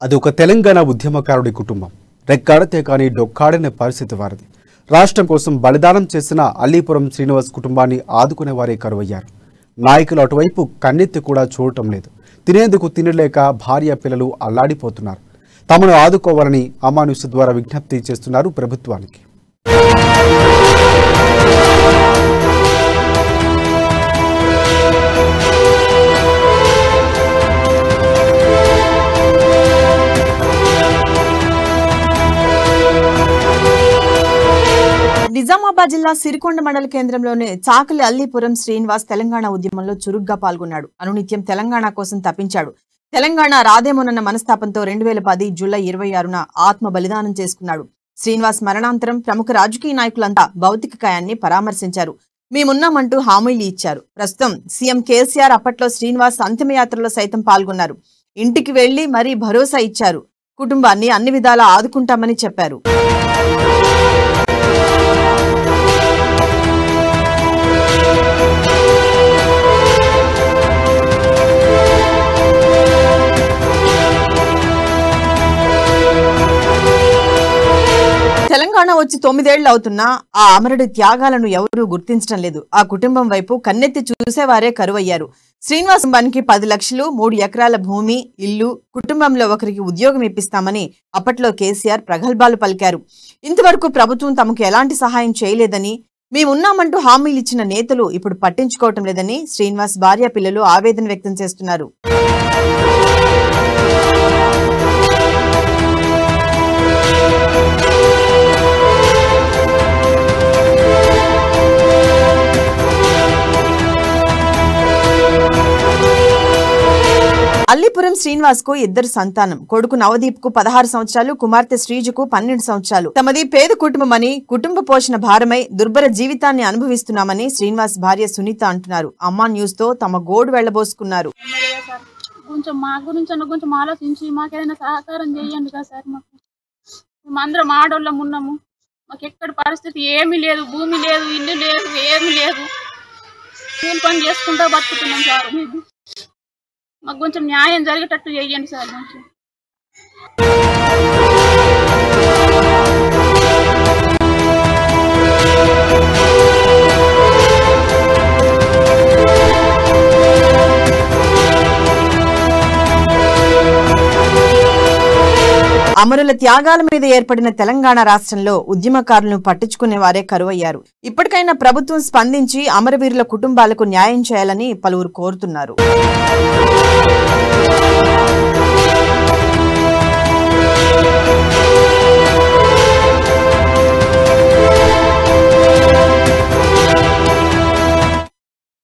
అది ఒక తెలంగాణ ఉద్యమకారుడి కుటుంబం. రెక్కాడితే కానీ డొక్కాడనే పరిస్థితి వారిది. రాష్ట్రం కోసం బలిదానం చేసిన అల్లీపురం శ్రీనివాస్ కుటుంబాన్ని ఆదుకునే వారే కరువయ్యారు. నాయకులు అటువైపు కన్నెత్తి కూడా చూడటం లేదు. తినేందుకు తినలేక భార్య పిల్లలు అల్లాడిపోతున్నారు. తమను ఆదుకోవాలని అమానుష ద్వారా విజ్ఞప్తి చేస్తున్నారు ప్రభుత్వానికి. నిజామాబాద్ జిల్లా సిరికొండ మండల కేంద్రంలోని చాకలి అల్లీపురం శ్రీనివాస్ తెలంగాణ ఉద్యమంలో చురుగ్గా పాల్గొన్నాడు. అనునిత్యం తెలంగాణ కోసం తప్పించాడు. తెలంగాణ రాదేమోనన్న మనస్తాపంతో 2010 జూలై 26న ఆత్మ బలిదానం చేసుకున్నాడు. శ్రీనివాస్ మరణాంతరం ప్రముఖ రాజకీయ నాయకులంతా భౌతిక కాయాన్ని పరామర్శించారు. మేమున్నామంటూ హామీలు ఇచ్చారు. ప్రస్తుతం సీఎం కేసీఆర్ అప్పట్లో శ్రీనివాస్ అంతిమయాత్రలో సైతం పాల్గొన్నారు. ఇంటికి వెళ్లి మరీ భరోసా ఇచ్చారు. కుటుంబాన్ని అన్ని విధాలా ఆదుకుంటామని చెప్పారు. తెలంగాణ వచ్చి 9 ఏళ్లు అవుతున్నా ఆ అమరుడి త్యాగాలను ఎవరూ గుర్తించడం లేదు. ఆ కుటుంబం వైపు కన్నెత్తి చూసేవారే కరువయ్యారు. శ్రీనివాస్ కుటుంబానికి 10 లక్షలు, 3 ఎకరాల భూమి, ఇల్లు, కుటుంబంలో ఒకరికి ఉద్యోగం ఇప్పిస్తామని అప్పట్లో కేసీఆర్ ప్రగల్భాలు పలికారు. ఇంతవరకు ప్రభుత్వం తమకు ఎలాంటి సహాయం చేయలేదని, మేమున్నామంటూ హామీలు ఇచ్చిన నేతలు ఇప్పుడు పట్టించుకోవటం లేదని శ్రీనివాస్ భార్య పిల్లలు ఆవేదన వ్యక్తం చేస్తున్నారు. అల్లీపురం శ్రీనివాస్ కు 2 సంతానం. కొడుకు నవదీప్ కు 16 సంవత్సరాలు, కుమార్తె శ్రీజుకు 12 సంవత్సరాలు. తమది పేద కుటుంబమని, కుటుంబ పోషణ భారమై దుర్భర జీవితాన్ని అనుభవిస్తున్నామని శ్రీనివాస్ భార్య సునీత అంటున్నారు. అమ్మా న్యూస్ తో తమ గోడు వెళ్లబోసుకున్నారు. కొంచెం మా గురించి కొంచెం ఆలోచించి మాకేదైనా సహకారం చేయండి కదా సార్. మేము అందరం ఆడోళ్ళం ఉన్నాము. మాకు ఎక్కడ పరిస్థితి ఏమీ లేదు, భూమి లేదు, ఇల్లు లేదు, ఏమీ లేదు. కూలి పని చేసుకుంటూ బతుకుతున్నాం సార్. మాకు కొంచెం న్యాయం జరిగేటట్టు చేయండి సార్. కొంచెం అమరుల త్యాగాల మీద ఏర్పడిన తెలంగాణ రాష్ట్రంలో ఉద్యమకారులను పట్టించుకునే వారే కరువయ్యారు. ఇప్పటికైనా ప్రభుత్వం స్పందించి అమరవీరుల కుటుంబాలకు న్యాయం చేయాలని పలువురు కోరుతున్నారు.